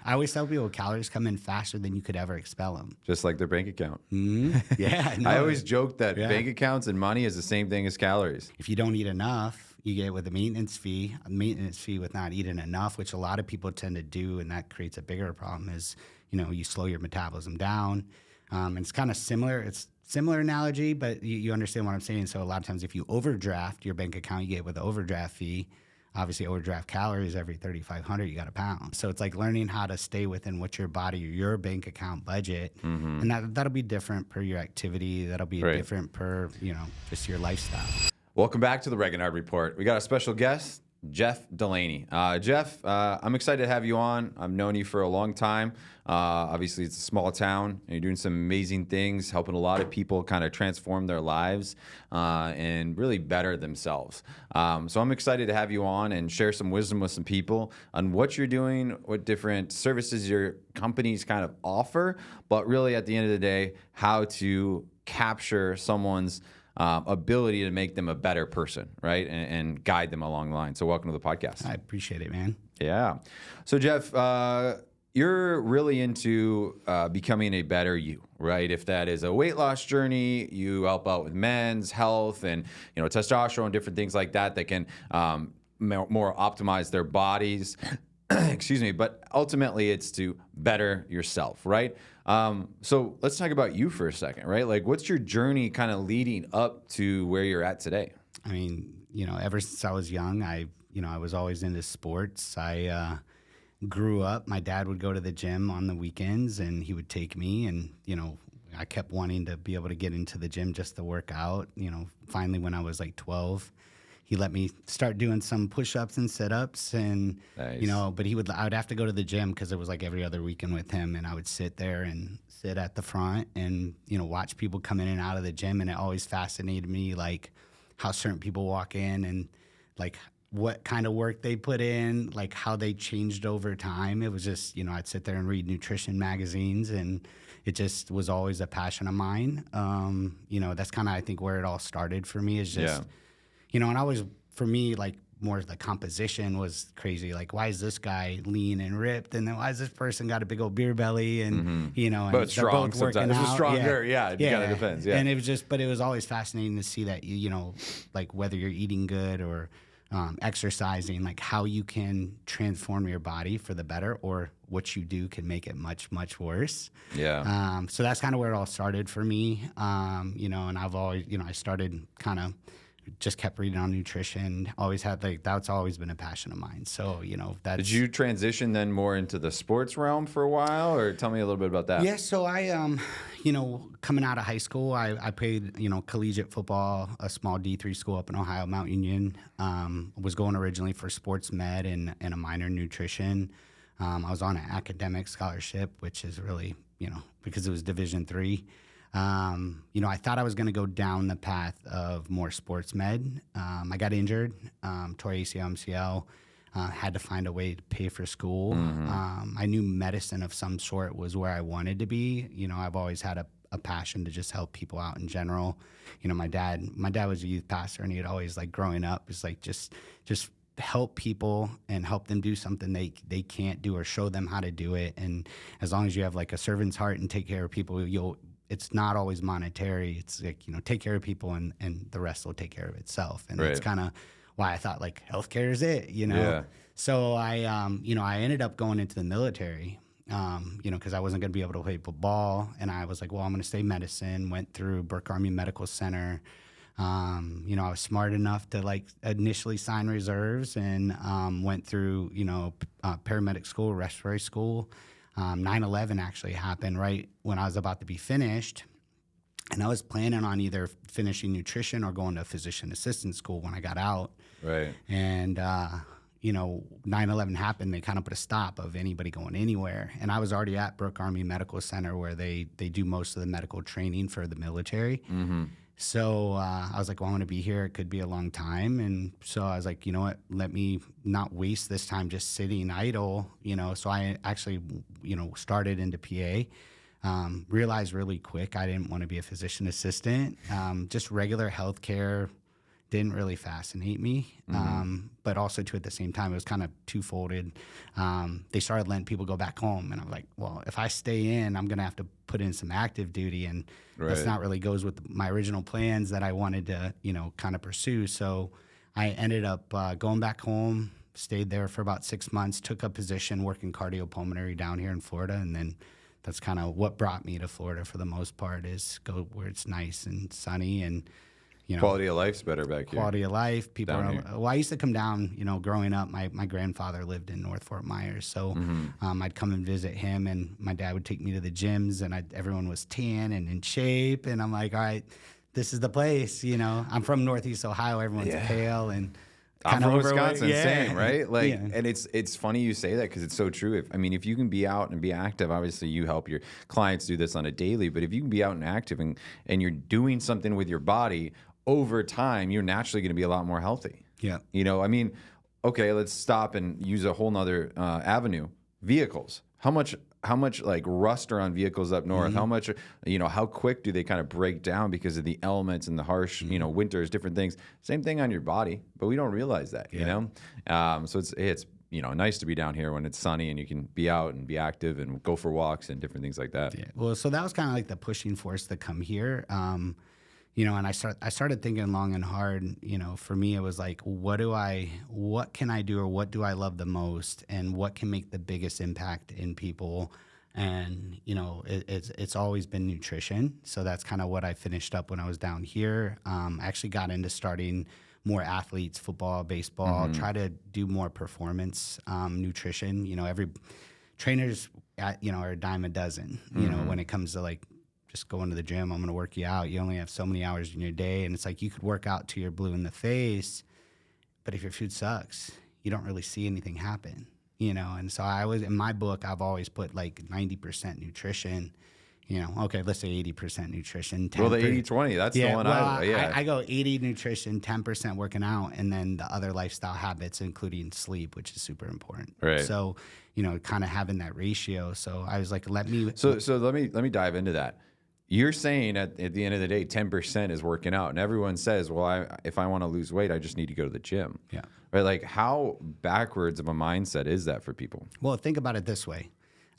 I always tell people calories come in faster than you could ever expel them. Just like their bank account. Yeah. No, I always joke that bank accounts and money is the same thing as calories. if you don't eat enough, you get with a maintenance fee with not eating enough, which a lot of people tend to do, and that creates a bigger problem is, you slow your metabolism down. And it's kind of similar. It's similar analogy, but you understand what I'm saying. So a lot of times if you overdraft your bank account, you get with the overdraft fee. Obviously, overdraft calories every 3,500, you got a pound. So it's like learning how to stay within what your body or your bank account budget, and that'll be different per your activity. That'll be different per just your lifestyle. Welcome back to the Garnered Report. We got a special guest, Jeff Delaney. Jeff, I'm excited to have you on. I've known you for a long time. Obviously, it's a small town, and you're doing some amazing things, helping a lot of people kind of transform their lives and really better themselves. So I'm excited to have you on and share some wisdom with some people on what you're doing, what different services your companies kind of offer, but really at the end of the day, how to capture someone's ability to make them a better person, right? And guide them along the line. So welcome to the podcast. I appreciate it, man. Yeah. So Jeff, you're really into becoming a better you, right? If that is a weight loss journey, you help out with men's health and, testosterone, different things like that can more optimize their bodies. Excuse me. But ultimately, it's to better yourself, right? So let's talk about you for a second, right? Like, what's your journey kind of leading up to where you're at today? I mean, ever since I was young, I was always into sports. I grew up, my dad would go to the gym on the weekends and he would take me, and, I kept wanting to be able to get into the gym just to work out. Finally, when I was like 12, he let me start doing some push-ups and sit-ups, and nice. But I would have to go to the gym because it was like every other weekend with him, and I would sit there and sit at the front and watch people come in and out of the gym, and it always fascinated me, like how certain people walk in and like what kind of work they put in, like how they changed over time. It was just I'd sit there and read nutrition magazines, and it just was always a passion of mine. That's kind of I think where it all started for me is just. And always, for me, like, more the composition was crazy. Like, why is this guy lean and ripped? And then why is this person got a big old beer belly? And, and but strong both working sometimes. out. It's stronger. Yeah. It kind of depends. Yeah. And it was but it was always fascinating to see that, like whether you're eating good or exercising, like how you can transform your body for the better, or what you do can make it much, much worse. Yeah. So that's kind of where it all started for me. And I've always, I started kind of, just kept reading on nutrition. Always had that's always been a passion of mine. So that's. Did you transition then more into the sports realm for a while, or tell me a little bit about that? Yeah. So I, coming out of high school, I played collegiate football, a small D3 school up in Ohio, Mount Union. Was going originally for sports med and a minor in nutrition. I was on an academic scholarship, which is really because it was Division III. I thought I was going to go down the path of more sports med. I got injured, tore ACL, MCL, had to find a way to pay for school. I knew medicine of some sort was where I wanted to be. I've always had a passion to just help people out in general. My dad was a youth pastor, and he'd always, like, growing up, was like, just help people and help them do something they can't do, or show them how to do it. And as long as you have like a servant's heart and take care of people, it's not always monetary. It's like, take care of people and the rest will take care of itself. And that's kind of why I thought like healthcare is it, Yeah. So I, I ended up going into the military, because I wasn't going to be able to play football. And I was like, well, I'm going to stay medicine. Went through Burke Army Medical Center. I was smart enough to like initially sign reserves and went through, paramedic school, respiratory school. 9/11 actually happened right when I was about to be finished. And I was planning on either finishing nutrition or going to physician assistant school when I got out. Right. And, 9/11 happened. They kind of put a stop of anybody going anywhere. And I was already at Brooke Army Medical Center where they do most of the medical training for the military. Mm-hmm. So I was like, well, I want to be here. It could be a long time. And so I was like, you know what, let me not waste this time just sitting idle, So I actually, started into PA, realized really quick I didn't want to be a physician assistant, just regular healthcare, didn't really fascinate me. But also too, at the same time, it was kind of two-folded. They started letting people go back home, and I'm like, well, if I stay in, I'm going to have to put in some active duty, and that's not really goes with my original plans that I wanted to, kind of pursue. So I ended up going back home, stayed there for about 6 months, took a position working cardiopulmonary down here in Florida, and then that's kind of what brought me to Florida for the most part, is go where it's nice and sunny, and quality of life's better back here. Quality of life. People well, I used to come down, growing up, my grandfather lived in North Fort Myers. So I'd come and visit him, and my dad would take me to the gyms, and everyone was tan and in shape. And I'm like, all right, this is the place. I'm from Northeast Ohio. Everyone's pale and I'm kind from of Wisconsin, same, right? Like, and it's funny you say that, because it's so true. If you can be out and be active, obviously you help your clients do this on a daily, but if you can be out and active and you're doing something with your body, over time, you're naturally going to be a lot more healthy. Yeah. Okay, let's stop and use a whole nother avenue. Vehicles. How much like rust are on vehicles up north? How much, how quick do they kind of break down because of the elements and the harsh, winters, different things. Same thing on your body, but we don't realize that, So it's nice to be down here when it's sunny and you can be out and be active and go for walks and different things like that. Yeah. Well, so that was kind of like the pushing force to come here. And I started thinking long and hard. For me, it was like, what can I do, or what do I love the most, and what can make the biggest impact in people? And it's always been nutrition. So that's kind of what I finished up when I was down here. I actually got into starting more athletes, football, baseball, try to do more performance nutrition. Every trainers are a dime a dozen. When it comes to like, just going to the gym, I'm going to work you out. You only have so many hours in your day. And it's like, you could work out till you're blue in the face, but if your food sucks, you don't really see anything happen, And so in my book, I've always put like 90% nutrition, okay, let's say 80% nutrition. 10%. Well, the 80-20, that's the one I go 80 nutrition, 10% working out, and then the other lifestyle habits, including sleep, which is super important. Right. So, kind of having that ratio. So I was like, let me dive into that. You're saying at the end of the day, 10% is working out, and everyone says, well, if I want to lose weight, I just need to go to the gym. Yeah. Right? Like, how backwards of a mindset is that for people? Well, think about it this way.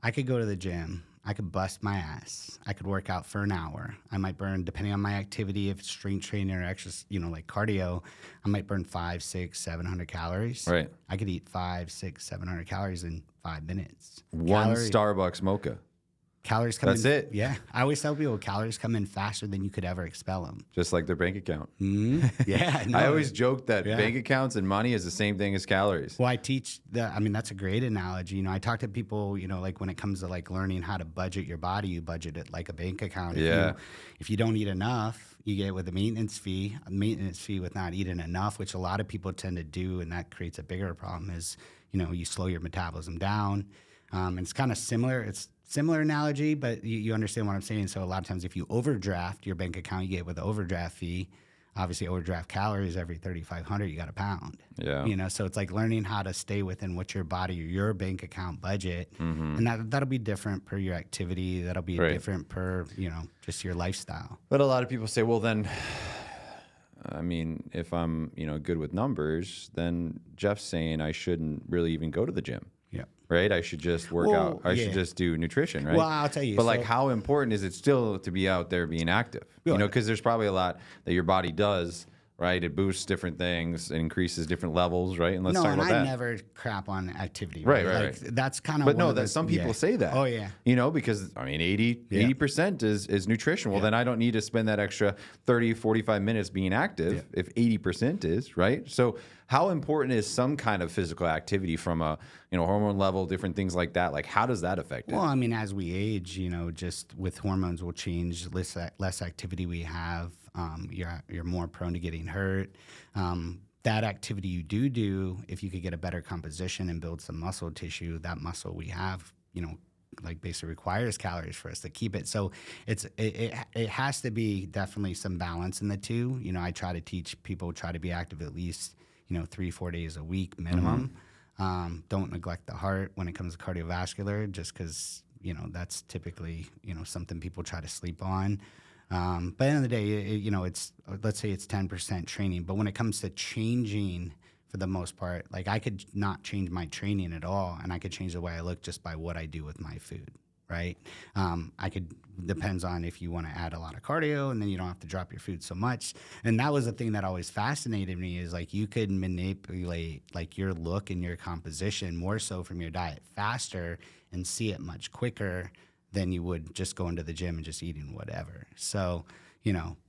I could go to the gym. I could bust my ass. I could work out for an hour. I might burn, depending on my activity, if it's strength training or exercise, like cardio, I might burn 500, 600, 700 calories. Right. I could eat 500, 600, 700 calories in 5 minutes. One Starbucks mocha. Calories come in. That's it. Yeah. I always tell people calories come in faster than you could ever expel them. Just like their bank account. Yeah. No, I always joke that bank accounts and money is the same thing as calories. Well, I teach that. I mean, that's a great analogy. I talk to people, like when it comes to like learning how to budget your body, you budget it like a bank account. If you don't eat enough, you get with a maintenance fee with not eating enough, which a lot of people tend to do. And that creates a bigger problem is, you slow your metabolism down. And it's kind of similar. It's similar analogy, but you understand what I'm saying. So a lot of times if you overdraft your bank account, you get with the overdraft fee, obviously overdraft calories every 3,500, you got a pound. Yeah. So it's like learning how to stay within what your body or your bank account budget. And that'll be different per your activity. That'll be different per, just your lifestyle. But a lot of people say, well, then, if I'm, good with numbers, then Jeff's saying I shouldn't really even go to the gym. Yeah. Right? I should just work out. I should just do nutrition, right? Well, I'll tell you. But like, how important is it still to be out there being active? Because there's probably a lot that your body does, right? It boosts different things, it increases different levels, right? And let's talk about that. I never crap on activity. Right. That's kind of. But no, that some people say that. Oh yeah. Because 80% is nutrition. Well, then I don't need to spend that extra 30, 45 minutes being active if 80% is, right? So how important is some kind of physical activity from a hormone level, different things like that? Like, how does that affect it? Well, as we age, just with hormones will change. Less activity we have, you're more prone to getting hurt. That activity you do, if you could get a better composition and build some muscle tissue, that muscle we have, like basically requires calories for us to keep it. So it has to be definitely some balance in the two. I try to teach people, try to be active at least 3-4 days a week minimum. Don't neglect the heart when it comes to cardiovascular, just because that's typically something people try to sleep on. But at the end of the day, it's, let's say it's 10% training. But when it comes to changing, for the most part, like I could not change my training at all, and I could change the way I look just by what I do with my food. Right. Depends on if you want to add a lot of cardio and then you don't have to drop your food so much. And that was the thing that always fascinated me, is like you could manipulate like your look and your composition more so from your diet faster and see it much quicker than you would just going to the gym and just eating whatever. So,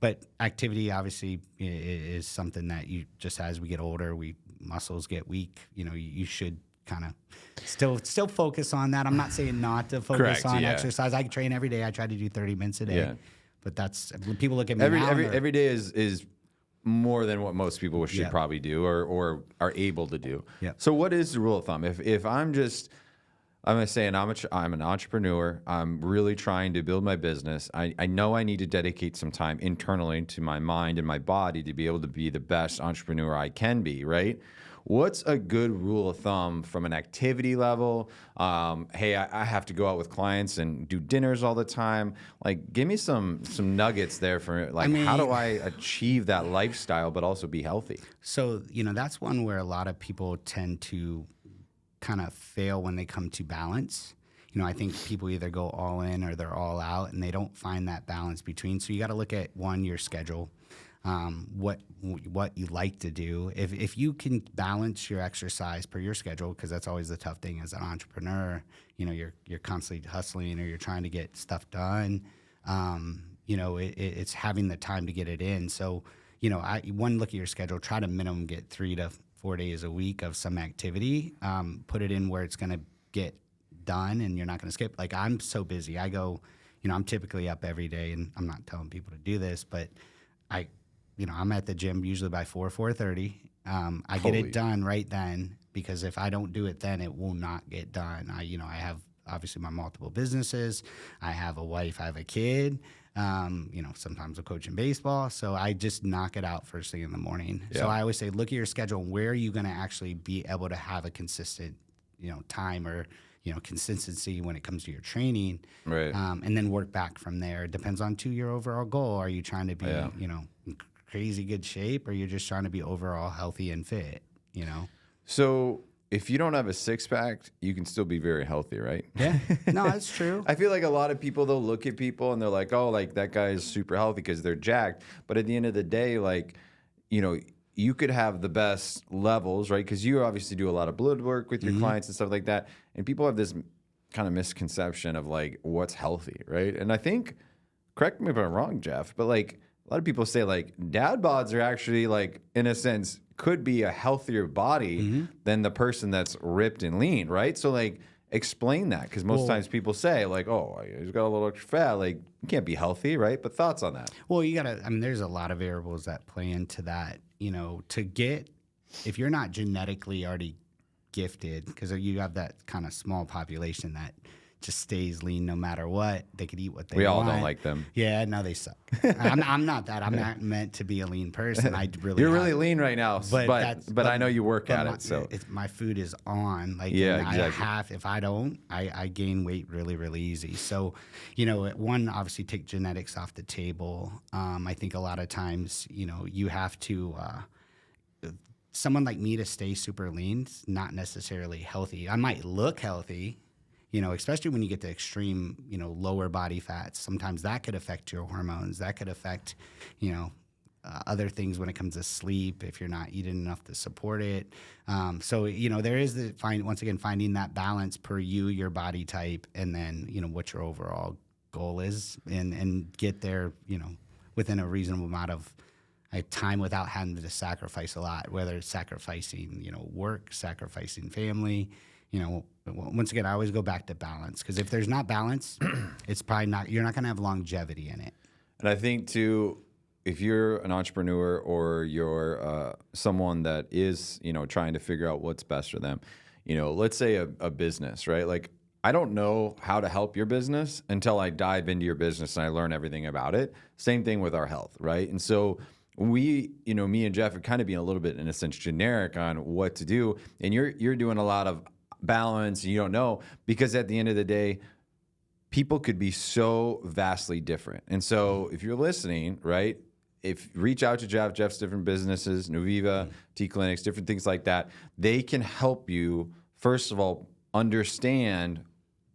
but activity obviously is something that you just, as we get older, muscles get weak, you should kind of still focus on that. I'm not saying not to focus on exercise. I train every day. I try to do 30 minutes a day. But that's, when people look at me every day is more than what most people should probably do or are able to do. So what is the rule of thumb? If I'm going to say I'm an entrepreneur, I'm really trying to build my business. I know I need to dedicate some time internally to my mind and my body to be able to be the best entrepreneur I can be, right? What's a good rule of thumb from an activity level? Hey, I have to go out with clients and do dinners all the time. Like, give me some nuggets there for like, how do I achieve that lifestyle but also be healthy? So, that's one where a lot of people tend to kind of fail when they come to balance. I think people either go all in or they're all out, and they don't find that balance between. So you got to look at your schedule. What you like to do. If you can balance your exercise per your schedule, because that's always the tough thing as an entrepreneur. You're constantly hustling or you're trying to get stuff done. It's having the time to get it in. So, one look at your schedule, try to minimum get 3 to 4 days a week of some activity. Put it in where it's going to get done and you're not going to skip. Like, I'm so busy. I go, I'm typically up every day, and I'm not telling people to do this, but I'm at the gym usually by 4:30. I get it done right then, because if I don't do it then, it will not get done. I have obviously my multiple businesses. I have a wife. I have a kid. Sometimes I'm coaching baseball. So I just knock it out first thing in the morning. Yeah. So I always say, look at your schedule. Where are you going to actually be able to have a consistent, time or, consistency when it comes to your training, right? And then work back from there. It depends on your overall goal. Are you trying to be, crazy good shape, or you're just trying to be overall healthy and fit, So if you don't have a six-pack, you can still be very healthy, right? Yeah. No, that's true. I feel like a lot of people, they'll look at people and they're like, oh, like that guy is super healthy because they're jacked. But at the end of the day, like, you could have the best levels, right? Because you obviously do a lot of blood work with your clients and stuff like that. And people have this kind of misconception of like what's healthy, right? And I think, correct me if I'm wrong, Jeff, but like a lot of people say like dad bods are actually like, in a sense, could be a healthier body than the person that's ripped and lean, right? So like explain that, because most times people say like, oh, he's got a little extra fat, like you can't be healthy, right? But thoughts on that? Well, there's a lot of variables that play into that, if you're not genetically already gifted, because you have that kind of small population that just stays lean no matter what. They could eat what they want. We all don't like them. Yeah, no, they suck. I'm not that. I'm not meant to be a lean person. You're really lean right now, but I know you work at it. So my food is on. Like, exactly. If I don't, I gain weight really, really easy. So, one, obviously take genetics off the table. I think a lot of times, you have to. Someone like me to stay super lean is not necessarily healthy. I might look healthy. Especially when you get to extreme, lower body fats, sometimes that could affect your hormones. That could affect, other things when it comes to sleep, if you're not eating enough to support it. So, there is finding that balance per your body type, and then, what your overall goal is, and get there, within a reasonable amount of time without having to sacrifice a lot, whether it's sacrificing, work, sacrificing family. Once again, I always go back to balance, because if there's not balance, it's probably you're not going to have longevity in it. And I think too, if you're an entrepreneur or you're someone that is, trying to figure out what's best for them, let's say a business, right? Like, I don't know how to help your business until I dive into your business and I learn everything about it. Same thing with our health, right? And so me and Jeff are kind of being a little bit, in a sense, generic on what to do. And you're doing a lot of balance, and you don't know, because at the end of the day, people could be so vastly different. And so if you're listening, right, if reach out to Jeff's different businesses, Nuviva, T clinics, different things like that, they can help you, first of all, understand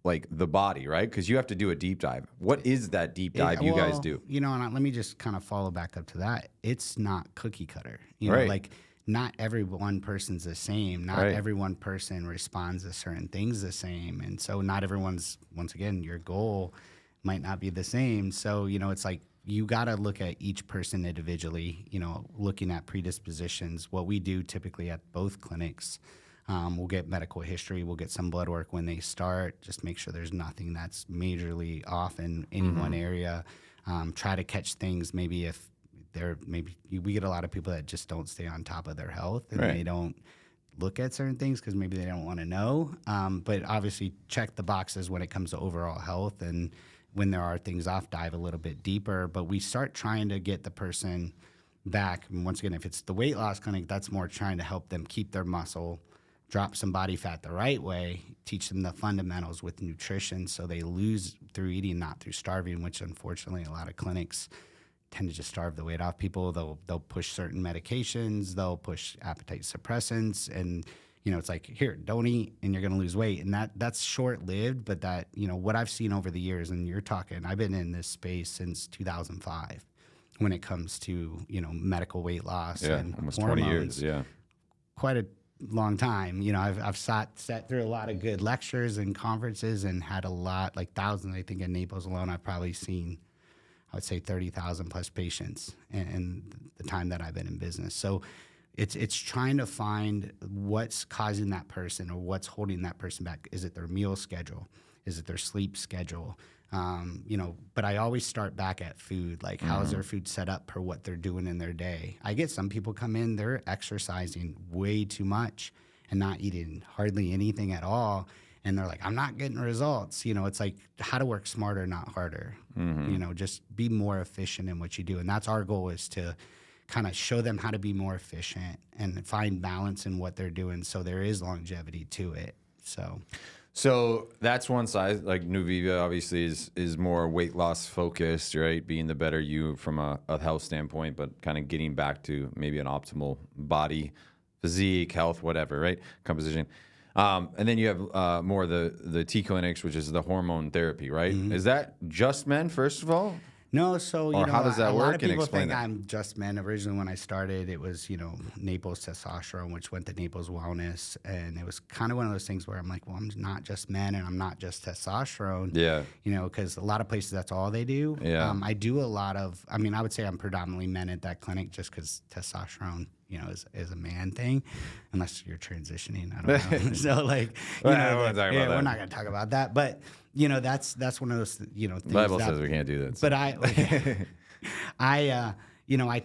like the body, right? Because you have to do a deep dive. What is that deep dive you guys do? You know, and let me just kind of follow back up to that. It's not cookie cutter. You know, Right. like not every one person's the same. Not Right. every one person responds to certain things the same. And so not everyone's, once again, your goal might not be the same. So, you know, it's like you got to look at each person individually, you know, looking at predispositions. What we do typically at both clinics, we'll get medical history. We'll get some blood work when they start. Just make sure there's nothing that's majorly off in any one area. Try to catch things. Maybe if we get a lot of people that just don't stay on top of their health and Right. they don't look at certain things because maybe they don't want to know. But obviously check the boxes when it comes to overall health, and when there are things off, dive a little bit deeper. But we start trying to get the person back. And once again, if it's the weight loss clinic, that's more trying to help them keep their muscle, drop some body fat the right way, teach them the fundamentals with nutrition so they lose through eating, not through starving, which unfortunately a lot of clinics tend to just starve the weight off people. They'll push certain medications, they'll push appetite suppressants, and you know, it's like, here, don't eat and you're gonna lose weight. And that's short lived, but that, you know, what I've seen over the years, and you're talking, I've been in this space since 2005 when it comes to, you know, medical weight loss and almost hormones. 20 years. Yeah. Quite a long time. You know, I've sat through a lot of good lectures and conferences and had a lot, like thousands. I think in Naples alone, I've probably seen, I would say 30,000 plus patients in the time that I've been in business. So it's trying to find what's causing that person or what's holding that person back. Is it their meal schedule? Is it their sleep schedule? You know, but I always start back at food. Like, how is their food set up for what they're doing in their day? I get some people come in, they're exercising way too much and not eating hardly anything at all. And they're like, I'm not getting results. You know, it's like how to work smarter, not harder. You know, just be more efficient in what you do. And that's our goal, is to kind of show them how to be more efficient and find balance in what they're doing so there is longevity to it. So that's one side. Like Nuviva obviously is more weight loss focused, right? Being the better you from a health standpoint, but kind of getting back to maybe an optimal body, physique, health, whatever, right? Composition. And then you have more of the T clinics, which is the hormone therapy, right? Is that just men, first of all? no, so you Or know, how does that a work? lot of And people explain think that. I'm just men. Originally, when I started, it was, you know, Naples Testosterone, which went to Naples Wellness, and it was kind of one of those things where I'm like, well, I'm not just men, and I'm not just testosterone. Yeah. You know, because a lot of places that's all they do. Yeah. I do a lot of. I mean, I would say I'm predominantly men at that clinic, just because testosterone, you know, is a man thing, unless you're transitioning. I don't know. So like, you Well, I know, don't wanna talk about that. we're not going to talk about that, but you know, that's one of those, you know, things Bible that, says we can't do that. So. but you know, I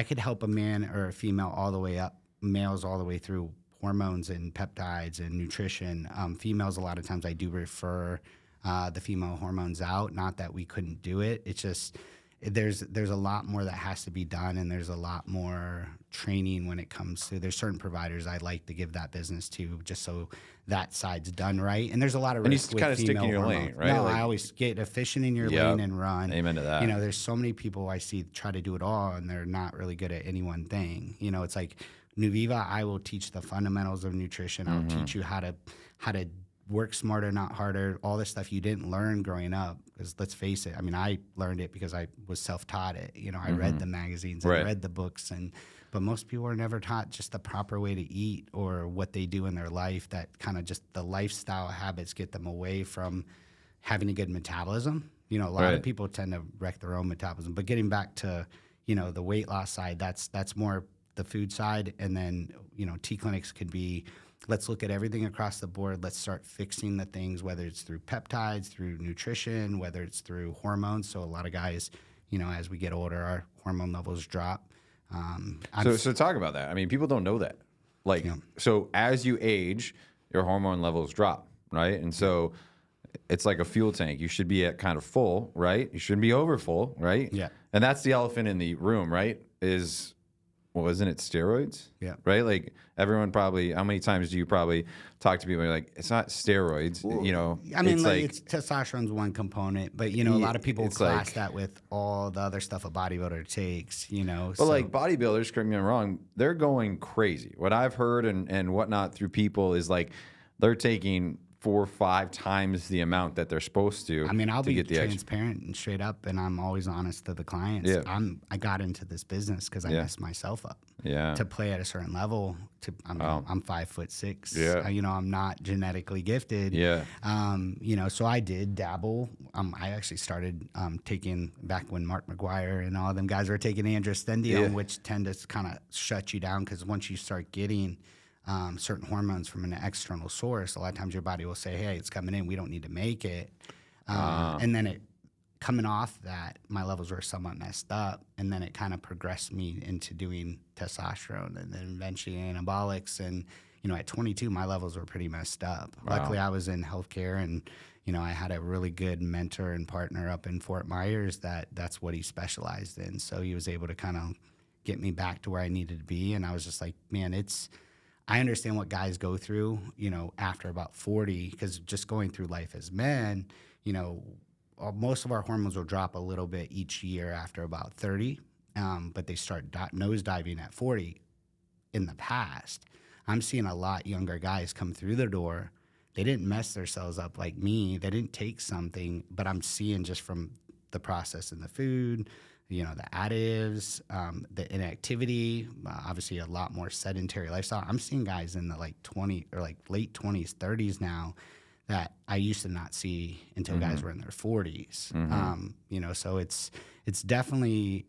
could help a man or a female all the way up, males all the way through hormones and peptides and nutrition. Females, a lot of times I do refer the female hormones out. Not that we couldn't do it. It's just there's a lot more that has to be done, and there's a lot more training when it comes to. There's certain providers I like to give that business to, just so that side's done right. And there's a lot of And you risk with kinda stick in female your lane, hormones. right? No, Like- I always get efficient in your Yep. lane and run. Amen to that. You know, there's so many people I see try to do it all, and they're not really good at any one thing. You know, it's like Nuviva, I will teach the fundamentals of nutrition. I'll teach you how to work smarter, not harder, all this stuff you didn't learn growing up. Because let's face it, I mean, I learned it because I was self-taught it. You know, I read the magazines, Right. I read the books, but most people are never taught just the proper way to eat or what they do in their life. That kind of just the lifestyle habits get them away from having a good metabolism. You know, a lot Right. of people tend to wreck their own metabolism. But getting back to, you know, the weight loss side, that's more the food side. And then, you know, T clinics could be, let's look at everything across the board. Let's start fixing the things, whether it's through peptides, through nutrition, whether it's through hormones. So a lot of guys, you know, as we get older, our hormone levels drop. So talk about that. I mean, people don't know that. Like, so as you age, your hormone levels drop, right? And so it's like a fuel tank. You should be at kind of full, right? You shouldn't be over full, right? Yeah. And that's the elephant in the room, right? Is well, isn't it steroids? Yeah. Right? Like everyone probably, how many times do you probably talk to people and you're like, it's not steroids, you know? I mean, it's like it's testosterone's one component, but a lot of people it's class like, that with all the other stuff a bodybuilder takes, But like bodybuilders, correct me if I'm wrong, they're going crazy. What I've heard and whatnot through people is like they're taking 4 or 5 times the amount that they're supposed to. I mean, I'll be get the transparent and straight up, and I'm always honest to the clients. Yeah. I got into this business because I messed myself up. Yeah. To play at a certain level. I'm 5'6". Yeah. I'm not genetically gifted. Yeah. So I did dabble. I actually started taking back when Mark McGuire and all them guys were taking androstenedione, which tend to kind of shut you down because once you start getting certain hormones from an external source, a lot of times your body will say, hey, it's coming in, we don't need to make it. And then coming off that, my levels were somewhat messed up, and then it kind of progressed me into doing testosterone and then eventually anabolics. And, at 22, my levels were pretty messed up. Wow. Luckily, I was in healthcare, and, I had a really good mentor and partner up in Fort Myers that's what he specialized in. So he was able to kind of get me back to where I needed to be. And I was just like, man, I understand what guys go through, after about 40, because just going through life as men, most of our hormones will drop a little bit each year after about 30, but they start nosediving at 40. In the past, I'm seeing a lot younger guys come through the door. They didn't mess themselves up like me. They didn't take something, but I'm seeing just from the process in the food, the additives, the inactivity, obviously a lot more sedentary lifestyle. I'm seeing guys in the late 20s, 30s now that I used to not see until guys were in their 40s. So it's definitely,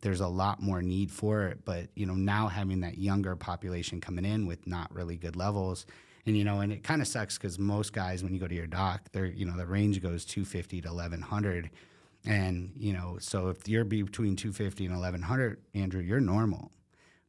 there's a lot more need for it, but, now having that younger population coming in with not really good levels, and, and it kind of sucks because most guys, when you go to your doc, they're, the range goes 250 to 1100. And, so if you're between 250 and 1100, Andrew, you're normal.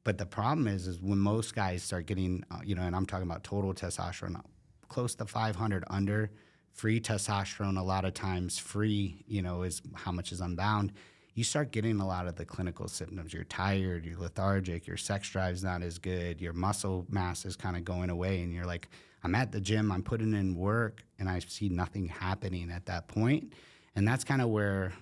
But the problem is when most guys start getting, and I'm talking about total testosterone, close to 500 under, free testosterone, a lot of times free, is how much is unbound. You start getting a lot of the clinical symptoms. You're tired, you're lethargic, your sex drive's not as good, your muscle mass is kind of going away, and you're like, I'm at the gym, I'm putting in work, and I see nothing happening at that point. And that's kind of where,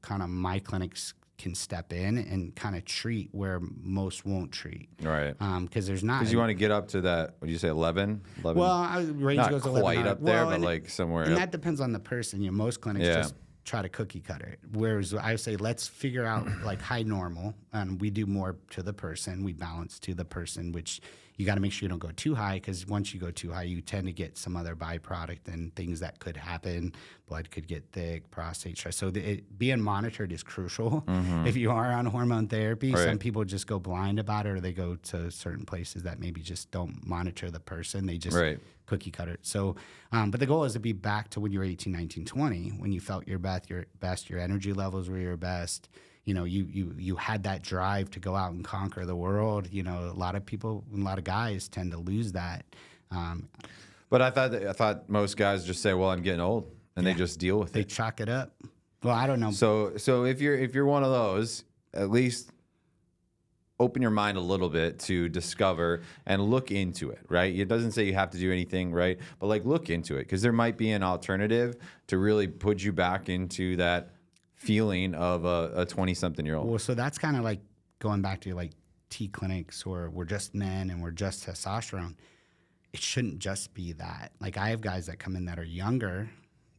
kind of my clinics can step in and kind of treat where most won't treat. Right. Because there's not. Because you want to get up to that, what did you say, 11? Well, range not goes to quite 11. up there, but like somewhere And up. that depends on the person. Most clinics just try to cookie cutter it. Whereas I would say, let's figure out like high normal, and we do more to the person. We balance to the person, which you got to make sure you don't go too high, because once you go too high, you tend to get some other byproduct and things that could happen. Blood could get thick, prostate stress. So being monitored is crucial. If you are on hormone therapy, some people just go blind about it, or they go to certain places that maybe just don't monitor the person. They just cookie cutter. So, but the goal is to be back to when you were 18, 19, 20, when you felt your best, your energy levels were your best. You had that drive to go out and conquer the world. A lot of people, a lot of guys tend to lose that. But I thought most guys just say, "Well, I'm getting old," and they just deal with They it. chalk it up. Well, I don't know. So if you're one of those, at least open your mind a little bit to discover and look into it, right? It doesn't say you have to do anything, right? But like look into it, because there might be an alternative to really put you back into that feeling of a 20-something-year-old. Well, so that's kind of like going back to like T clinics, or we're just men and we're just testosterone. It shouldn't just be that. Like I have guys that come in that are younger,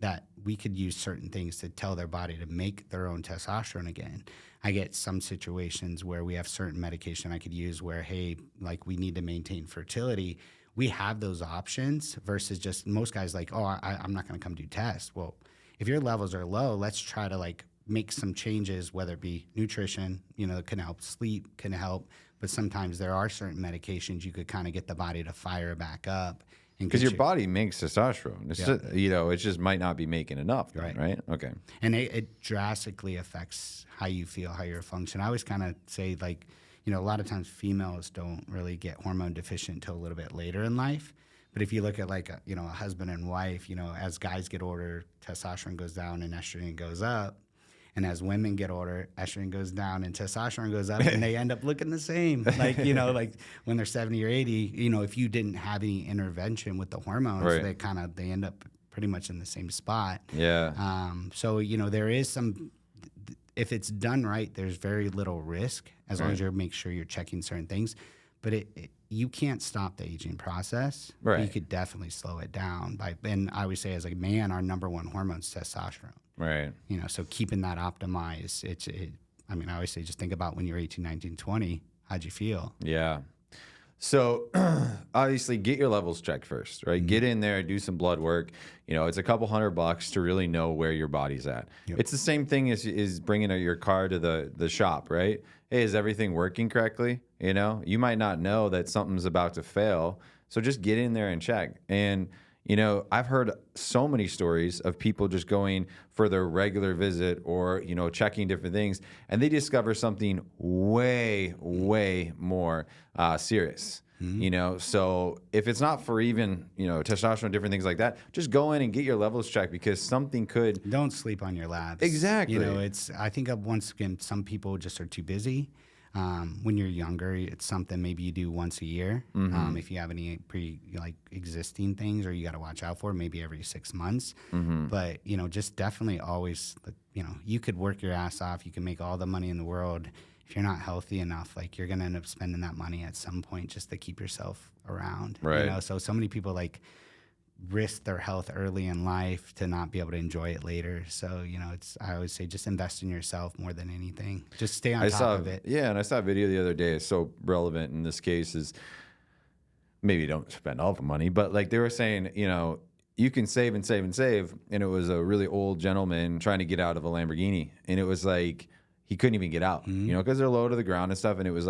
that we could use certain things to tell their body to make their own testosterone again. I get some situations where we have certain medication I could use where, hey, like we need to maintain fertility. We have those options versus just most guys like, oh, I'm not going to come do tests. Well, if your levels are low, let's try to like make some changes, whether it be nutrition, can help, sleep can help, but sometimes there are certain medications you could kind of get the body to fire back up. Because your body makes testosterone. It's just, it just might not be making enough, then, right? Okay. And it drastically affects how you feel, how you function. I always kind of say, like, a lot of times females don't really get hormone deficient until a little bit later in life. But if you look at like a husband and wife, as guys get older, testosterone goes down and estrogen goes up. And as women get older, estrogen goes down and testosterone goes up, and they end up looking the same. Like, like when they're 70 or 80, if you didn't have any intervention with the hormones, Right. they end up pretty much in the same spot. Yeah. So, there is some, if it's done right, there's very little risk as long as you make sure you're checking certain things. But you can't stop the aging process. Right. You could definitely slow it down and I always say as a man, our number one hormone is testosterone. Right. So keeping that optimized, I always say just think about when you're 18, 19, 20, how'd you feel? Yeah. So obviously get your levels checked first, right? Get in there, do some blood work. It's a couple $100 to really know where your body's at. Yep. It's the same thing as bringing your car to the shop, right? Hey, is everything working correctly? You might not know that something's about to fail. So just get in there and check. And, I've heard so many stories of people just going for their regular visit or, checking different things, and they discover something way, way more serious. So if it's not for even, testosterone, different things like that, just go in and get your levels checked because something could. Don't sleep on your labs. Exactly. I think once again, some people just are too busy. When you're younger, it's something maybe you do once a year. If you have any existing things or you got to watch out for, maybe every 6 months. But, just definitely always, you could work your ass off. You can make all the money in the world. If you're not healthy enough, you're going to end up spending that money at some point just to keep yourself around. Right. So many people risk their health early in life to not be able to enjoy it later. So, I always say just invest in yourself more than anything. Just stay on top of it. Yeah, and I saw a video the other day. It's so relevant in this case is maybe don't spend all the money, but they were saying, you can save and save and save. And it was a really old gentleman trying to get out of a Lamborghini. And it was he couldn't even get out, because they're low to the ground and stuff. And it was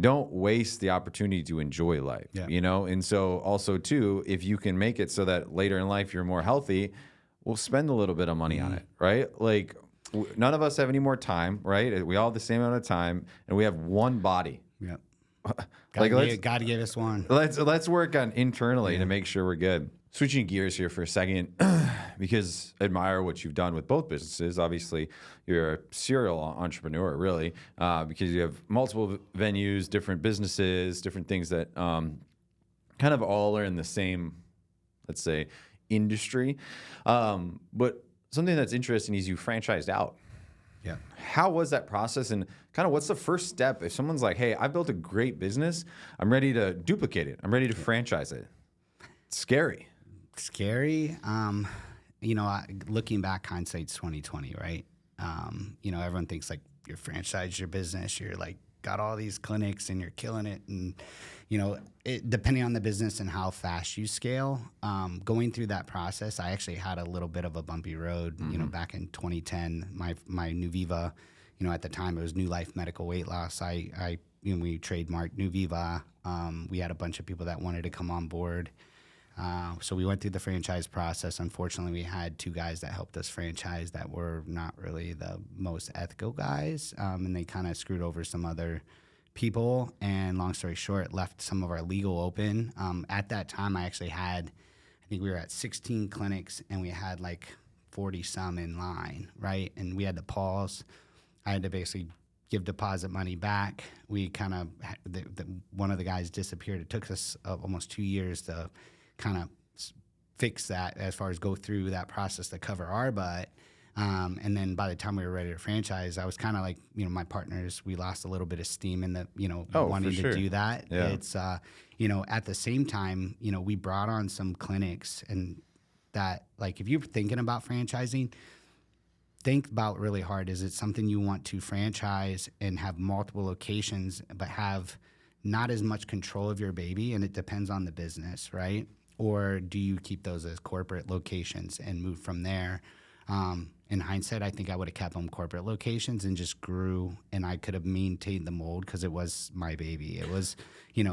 don't waste the opportunity to enjoy life, And so also too, if you can make it so that later in life you're more healthy, we'll spend a little bit of money on it, right? None of us have any more time, right? We all have the same amount of time and we have one body. Yeah. Got to give us one. Let's work on internally to make sure we're good. Switching gears here for a second, because I admire what you've done with both businesses. Obviously, you're a serial entrepreneur, really, because you have multiple venues, different businesses, different things that kind of all are in the same, let's say, industry. But something that's interesting is you franchised out. Yeah. How was that process, and kind of what's the first step if someone's like, hey, I built a great business, I'm ready to duplicate it, I'm ready to franchise it? It's scary. Looking back, hindsight's 2020, right? Everyone thinks you're franchised your business, you're got all these clinics and you're killing it, and depending on the business and how fast you scale, going through that process, I actually had a little bit of a bumpy road. Back in 2010, my Nuviva, at the time it was New Life Medical Weight Loss. We trademarked Nuviva. We had a bunch of people that wanted to come on board. So we went through the franchise process. Unfortunately, we had two guys that helped us franchise that were not really the most ethical guys, and they kind of screwed over some other people. And long story short, left some of our legal open. At that time, I think we were at 16 clinics, and we had 40 some in line, right? And we had to pause. I had to basically give deposit money back. We kind of one of the guys disappeared. It took us almost 2 years to kind of fix that, as far as go through that process to cover our butt. And then by the time we were ready to franchise, I was kind of my partners, we lost a little bit of steam in the, wanting to do that. Yeah. It's, at the same time, we brought on some clinics, and that, if you're thinking about franchising, think about really hard. Is it something you want to franchise and have multiple locations, but have not as much control of your baby? And it depends on the business, right? Or do you keep those as corporate locations and move from there? In hindsight, I think I would have kept them corporate locations and just grew, and I could have maintained the mold because it was my baby. It was,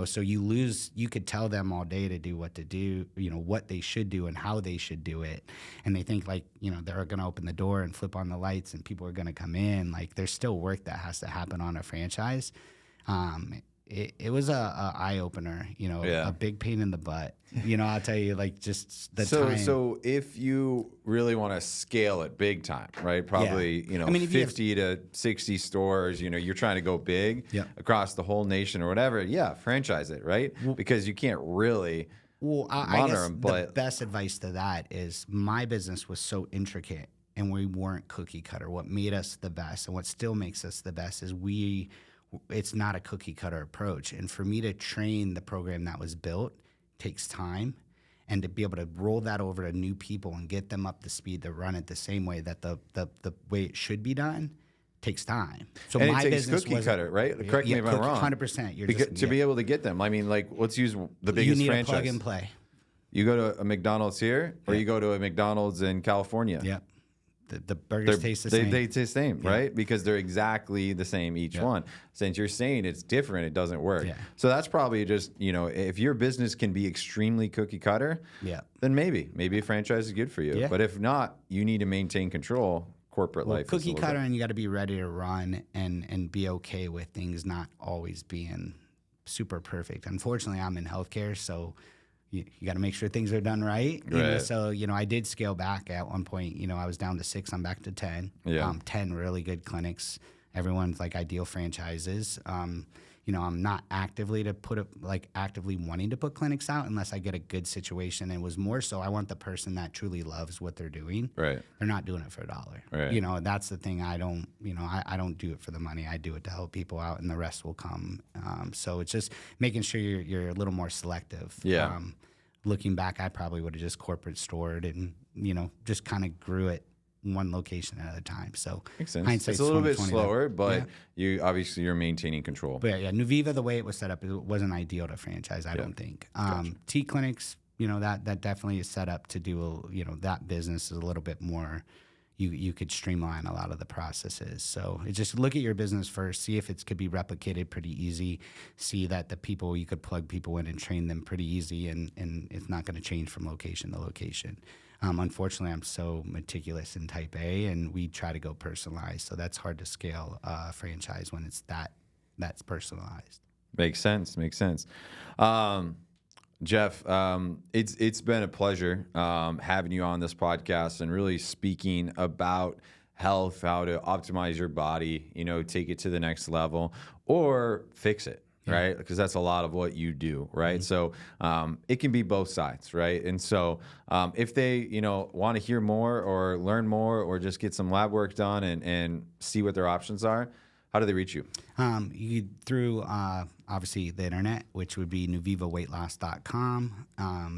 so you could tell them all day to do what to do, what they should do and how they should do it. And they think they're going to open the door and flip on the lights and people are going to come in. There's still work that has to happen on a franchise. it was a eye opener, a big pain in the butt. I'll tell you, like, just the time. So if you really want to scale it big time, right? Probably, 50 to 60 stores, you're trying to go big across the whole nation or whatever. Yeah, franchise it, right? Because you can't really I guess the best advice to that is my business was so intricate and we weren't cookie cutter. What made us the best and what still makes us the best is it's not a cookie cutter approach. And for me to train the program that was built takes time, and to be able to roll that over to new people and get them up to speed to run it the same way that the way it should be done takes time. So and my it takes business cookie cutter, right? Correct me if I'm wrong. 100%. To be able to get them, I mean, like, let's use the biggest franchise. You need a plug and play. You go to a McDonald's here, or you go to a McDonald's in California. Yeah. The burgers taste the same. They taste the same, right? Because they're exactly the same each one. Since you're saying it's different, it doesn't work. Yeah. So that's probably just, if your business can be extremely cookie cutter, then maybe a franchise is good for you. Yeah. But if not, you need to maintain control. Corporate life. Cookie cutter, and you got to be ready to run and be okay with things not always being super perfect. Unfortunately, I'm in healthcare, so you got to make sure things are done right. So, I did scale back at one point. I was down to 6. I'm back to 10. 10 really good clinics. Everyone's like ideal franchises. I'm not actively wanting to put clinics out unless I get a good situation. And it was more so I want the person that truly loves what they're doing. Right. They're not doing it for $1. Right. That's the thing. I don't do it for the money. I do it to help people out, and the rest will come. So it's just making sure you're a little more selective. Yeah. Looking back, I probably would have just corporate stored and, just kind of grew it one location at a time. So makes sense. It's a little bit slower, but you're maintaining control. But Nuviva, the way it was set up, it wasn't ideal to franchise, I don't think. T clinics, that definitely is set up to do, that business is a little bit more, you could streamline a lot of the processes. So it's just look at your business first, see if it could be replicated pretty easy, see that you could plug people in and train them pretty easy, and it's not going to change from location to location. Unfortunately, I'm so meticulous in type A, and we try to go personalized. So that's hard to scale a franchise when it's that's personalized. Makes sense. Jeff, it's been a pleasure having you on this podcast and really speaking about health, how to optimize your body, take it to the next level or fix it. Right, because that's a lot of what you do, right? So it can be both sides, right? And so if they, want to hear more or learn more or just get some lab work done and see what their options are, how do they reach you? Through obviously the internet, which would be nuvivaweightloss.com.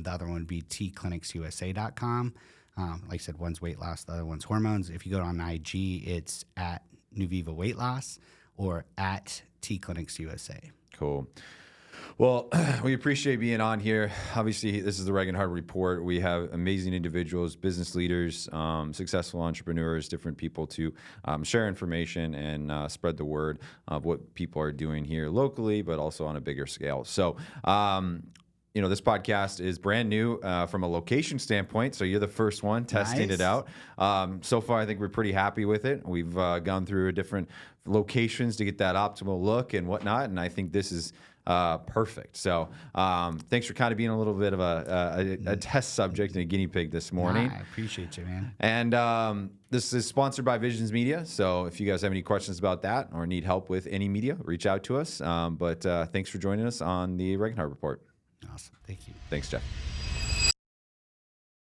The other one would be tclinicsusa.com. Like I said, one's weight loss, the other one's hormones. If you go on IG, it's at Nuviva Weight Loss or at tclinicsusa. Cool. Well, we appreciate being on here. Obviously, this is the Reagan Hard Report. We have amazing individuals, business leaders, successful entrepreneurs, different people to share information and spread the word of what people are doing here locally, but also on a bigger scale. So, this podcast is brand new from a location standpoint, so you're the first one testing it out. So far, I think we're pretty happy with it. We've gone through different locations to get that optimal look and whatnot, and I think this is perfect. So thanks for kind of being a little bit of a test subject and a guinea pig this morning. I appreciate you, man. And this is sponsored by Visions Media, so if you guys have any questions about that or need help with any media, reach out to us. But thanks for joining us on the Reagan Hard Report. Awesome. Thank you. Thanks, Jeff.